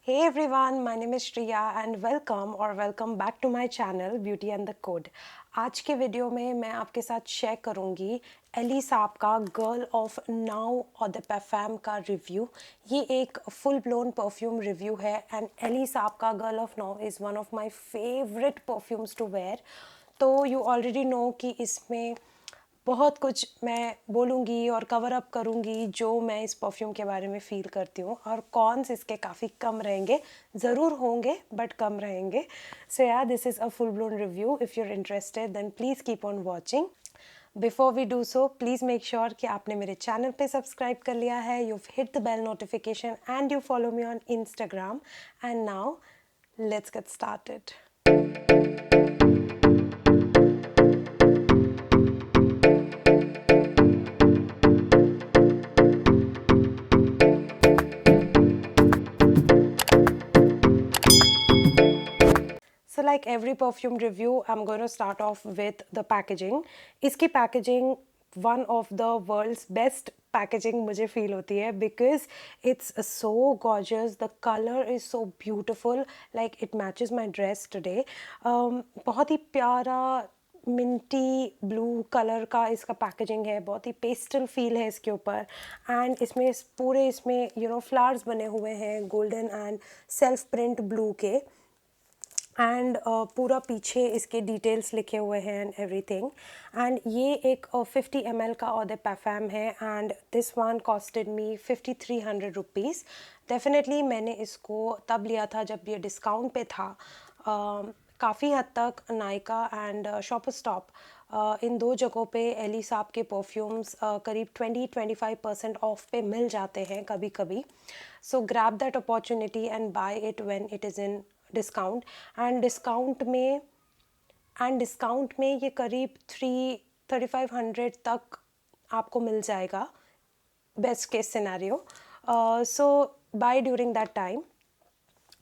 Hey everyone, my name is Shriya and welcome back to my channel Beauty and the Code। आज के video में मैं आपके साथ शेयर करूंगी एली साब का गर्ल ऑफ नाउ और द परफ्यूम का रिव्यू। ये एक फुल ब्लोन परफ्यूम रिव्यू है एंड एली साब का girl of now is one of my favourite perfumes to wear. तो यू ऑलरेडी नो कि इसमें बहुत कुछ मैं बोलूँगी और कवर अप करूँगी जो मैं इस परफ्यूम के बारे में फ़ील करती हूँ, और कॉन्स इसके काफ़ी कम रहेंगे, ज़रूर होंगे बट कम रहेंगे। So yeah this is a full blown review. If you're interested then please keep on watching. Before we do so please make sure कि आपने मेरे चैनल पे सब्सक्राइब कर लिया है, you hit the bell notification and you follow me on Instagram. And now let's get started. So like every perfume review, I'm going to start off with the packaging. इसकी packaging one of the world's best packaging मुझे feel होती है because it's so gorgeous. The color is so beautiful. Like it matches my dress today. बहुत ही प्यारा Minty blue colour का इसका packaging है, बहुत ही पेस्टल फील है इसके ऊपर। एंड इसमें पूरे इसमें फ्लावर्स बने हुए हैं golden and self print blue के। एंड पूरा पीछे इसके डिटेल्स लिखे हुए हैं एंड एवरीथिंग। एंड ये एक 50 ml का ऑर्डर पैफैम है and this one costed me 5300 rupees. Definitely मैंने इसको तब लिया था जब ये डिस्काउंट पे था। काफ़ी हद तक Nykaa and shopper stop in दो जगहों पे एली साब के परफ्यूम्स करीब 20-25% ऑफ पे मिल जाते हैं कभी कभी। So grab that opportunity and buy it when it is in discount. And discount में ये करीब 3500 तक आपको मिल जाएगा, best case scenario. So buy during that time.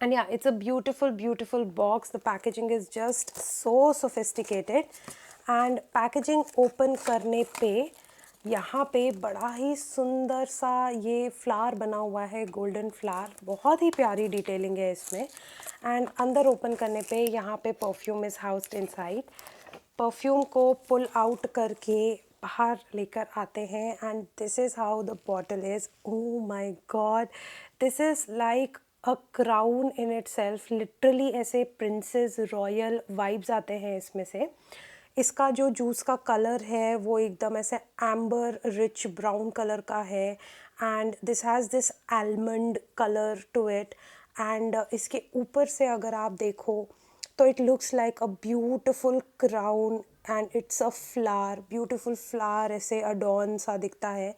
And yeah, it's a beautiful box. The packaging is just so sophisticated and packaging open करने पे यहाँ पे बड़ा ही सुंदर सा ये फ्लावर बना हुआ है, गोल्डन फ्लावर, बहुत ही प्यारी डिटेलिंग है इसमें। एंड अंदर ओपन करने पे यहाँ पे perfume is housed inside. Perfume को पुल आउट करके बाहर लेकर आते हैं and this is how the bottle is. Oh my God, this is like a crown in it self. Literally ऐसे प्रिंसेस रॉयल वाइब्स आते हैं इसमें से। इसका जो जूस का कलर है वो एकदम ऐसे एम्बर रिच ब्राउन कलर का है and this has this almond colour to it. And इसके ऊपर से अगर आप देखो तो it looks like a beautiful crown and it's a flower, beautiful flower ऐसे अडॉर्न सा दिखता है।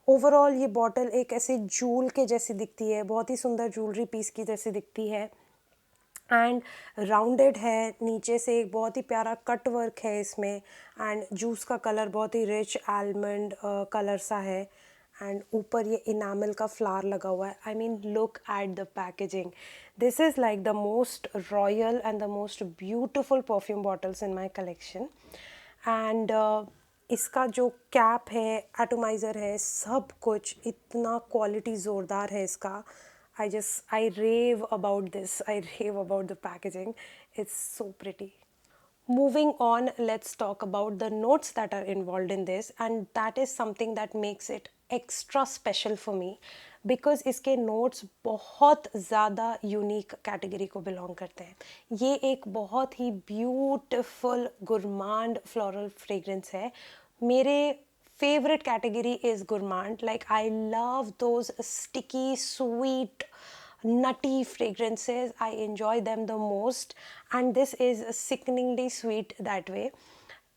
ओवरऑल ये बॉटल एक ऐसे जूल के जैसी दिखती है, बहुत ही सुंदर ज्वेलरी पीस की जैसी दिखती है। एंड राउंडेड है, नीचे से एक बहुत ही प्यारा कट वर्क है इसमें। एंड जूस का कलर बहुत ही रिच आलमंड कलर सा है एंड ऊपर ये इनामल का फ्लावर लगा हुआ है। I mean look at the packaging. This is like the most royal and the most beautiful perfume bottles in my collection. And इसका जो कैप है, एटोमाइज़र है, सब कुछ इतना क्वालिटी ज़ोरदार है इसका। I rave about this. I rave about the packaging. It's so pretty. Moving on, let's talk about the notes that are involved in this, and that is something that makes it extra special for me because इसके notes बहुत ज़्यादा unique category को belong करते हैं। ये एक बहुत ही ब्यूटिफुल गुरमांड फ्लोरल फ्रेग्रेंस है। मेरे favorite category is gourmand. Like I love those sticky, sweet, nutty fragrances. I enjoy them the most, and this is sickeningly sweet that way.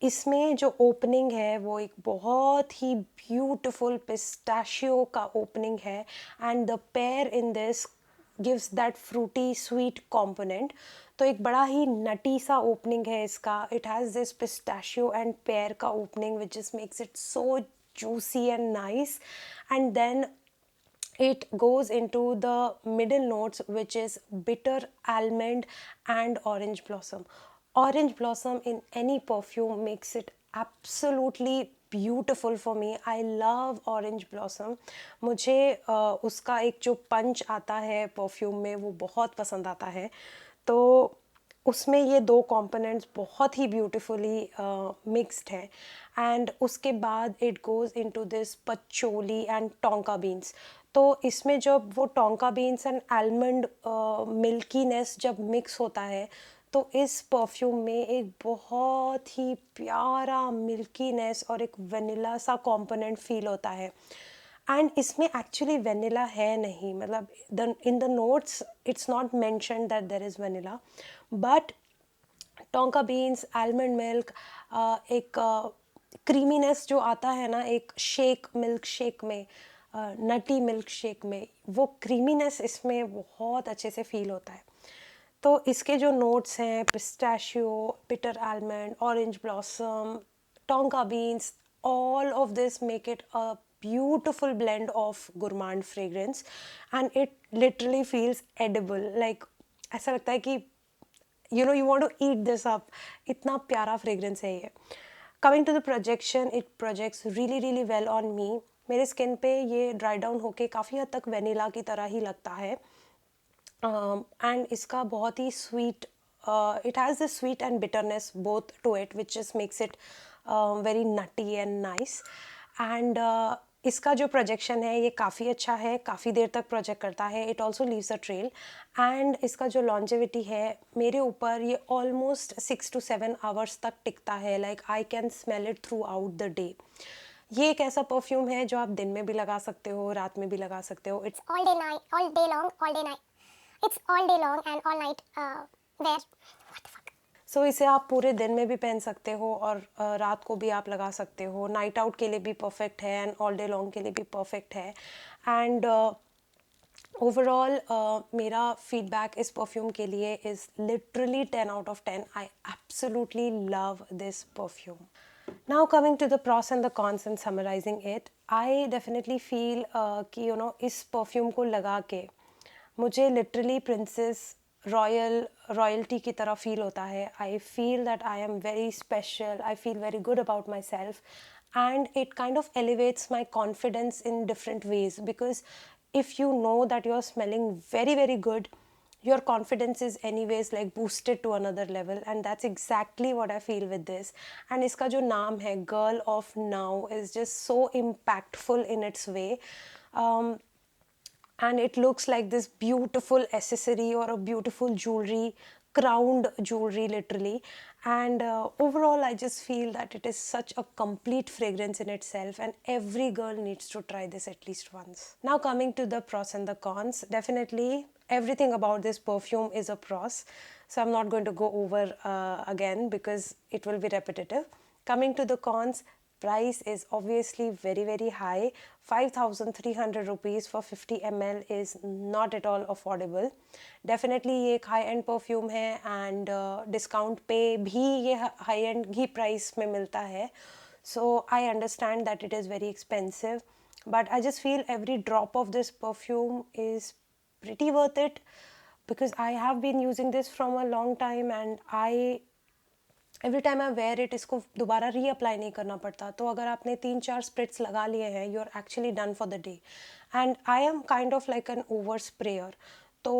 इसमें जो ओपनिंग है वो एक बहुत ही ब्यूटिफुल पिस्ताशियो का ओपनिंग है and the pear in this gives that fruity sweet component. तो एक बड़ा ही नटी सा ओपनिंग है इसका। It has this pistachio and pear का opening which just makes it so juicy and nice, and then it goes into the middle notes which is bitter almond and orange blossom. Orange blossom in any perfume makes it absolutely beautiful for me. I love orange blossom. मुझे उसका एक जो पंच आता है perfume में वो बहुत पसंद आता है. तो उसमें ये दो कंपोनेंट्स बहुत ही ब्यूटीफुली मिक्स्ड हैं. एंड उसके बाद it goes into this patchouli and tonka beans. तो इसमें जब वो tonka beans and almond milkiness जब मिक्स होता है तो इस परफ्यूम में एक बहुत ही प्यारा मिल्कीनेस और एक वनीला सा कंपोनेंट फील होता है. एंड इसमें एक्चुअली वनीला है नहीं, मतलब in the notes it's not mention that there is vanilla, but tonka beans, almond milk, एक क्रीमीनेस जो आता है ना एक शेक, मिल्क शेक में, नटी मिल्क शेक में, वो क्रीमीनेस इसमें बहुत अच्छे से फील होता है. तो इसके जो नोट्स हैं pistachio, bitter almond, orange blossom, tonka beans, all of this make it a beautiful blend of gourmand fragrance and it literally feels edible. Like ऐसा लगता है कि you want to eat this up. इतना प्यारा fragrance है ये. Coming to the projection, it projects really really well on me. मेरे skin पे ये ड्राई डाउन होके काफ़ी हद तक वेनिला की तरह ही लगता है. एंड इसका बहुत ही sweet, it has the sweet and bitterness both to it which just makes it very nutty and nice. And इसका जो प्रोजेक्शन है ये काफ़ी अच्छा है, काफ़ी देर तक प्रोजेक्ट करता है. It also leaves a trail. And इसका जो लॉन्जेविटी है मेरे ऊपर ये ऑलमोस्ट 6 to 7 आवर्स तक टिकता है. Like I can smell it through out the day. ये एक ऐसा परफ्यूम है जो आप दिन में भी लगा सकते हो, रात में भी लगा सकते हो. It's all day night, all day long, all day night. It's all day long and all night wear. What the fuck? सो इसे आप पूरे दिन में भी पहन सकते हो और रात को भी आप लगा सकते हो. नाइट आउट के लिए भी परफेक्ट है एंड ऑल डे लॉन्ग के लिए भी परफेक्ट है. एंड ओवरऑल मेरा फीडबैक इस परफ्यूम के लिए is literally 10 out of 10. I absolutely love this perfume. Now coming to the pros and the cons and summarizing it, I definitely feel कि इस परफ्यूम को लगा के मुझे लिटरली प्रिंसेस रॉयल्टी की तरह फील होता है. I feel that I am very special, I feel very good about my self and it kind of elevates my confidence in different ways because if you know that you're smelling very very good, your confidence is anyways like boosted to another level and that's exactly what I feel with this. And iska jo naam hai Girl of Now is just so impactful in its way. And it looks like this beautiful accessory or a beautiful jewelry, crowned jewelry literally. And overall I just feel that it is such a complete fragrance in itself and every girl needs to try this at least once. Now coming to the pros and the cons, definitely everything about this perfume is a pros, so I'm not going to go over again because it will be repetitive. Coming to the cons, price is obviously very very high. 5,300 rupees for 50 ml is not at all affordable. Definitely ये एक high end perfume है and discount पे भी ये high end ही price में मिलता है. So I understand that it is very expensive, but I just feel every drop of this perfume is pretty worth it because I have been using this from a long time and every time I wear it इसको दोबारा reapply नहीं करना पड़ता. तो अगर आपने 3-4 स्प्रिट्स लगा लिए हैं you are actually done for the day. And I am kind of like an over sprayer. तो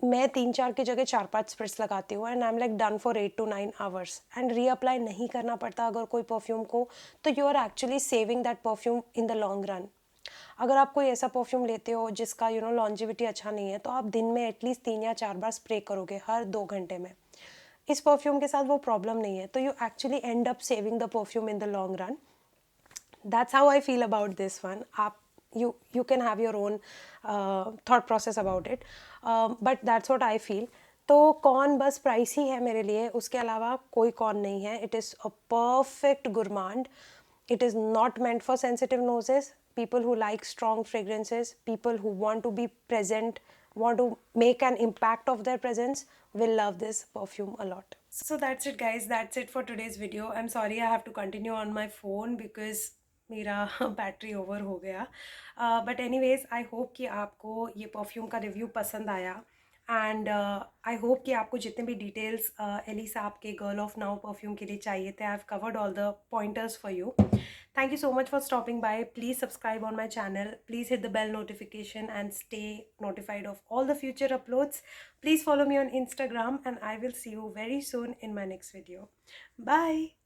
मैं 3-4 की जगह 4-5 स्प्रिट्स लगाती हूँ and I am like done for 8 to 9 hours and reapply नहीं करना पड़ता अगर कोई परफ्यूम को. तो you are actually saving that perfume in the long run. अगर आप कोई ऐसा परफ्यूम लेते हो जिसका लॉन्जिविटी अच्छा नहीं है तो आप दिन में एटलीस्ट 3 या 4 बार स्प्रे करोगे हर 2 घंटे में. इस परफ्यूम के साथ वो प्रॉब्लम नहीं है. तो you actually and up saving the perfume in the long run. That's how I feel about this one. आप you can have your own thought process about it, but that's what I feel. तो कौन बस price ही है मेरे लिए, उसके अलावा कोई कौन नहीं है. It is a perfect gourmand. It is not meant for sensitive noses. People who like strong fragrances, people who want to be present, want to make an impact of their presence will love this perfume a lot. So that's it guys, that's it for today's video. I'm sorry I have to continue on my phone because मेरा battery over हो गया. But anyways I hope कि आपको ये perfume का review पसंद आया and I hope कि आपको जितने भी डिटेल्स एलिसा आपके गर्ल ऑफ नाउ परफ्यूम के लिए चाहिए थे, I have covered all the pointers for you. Thank you so much for stopping by. Please subscribe on my channel. Please hit the bell notification and stay notified of all the future uploads. Please follow me on Instagram, and I will see you very soon in my next video. Bye.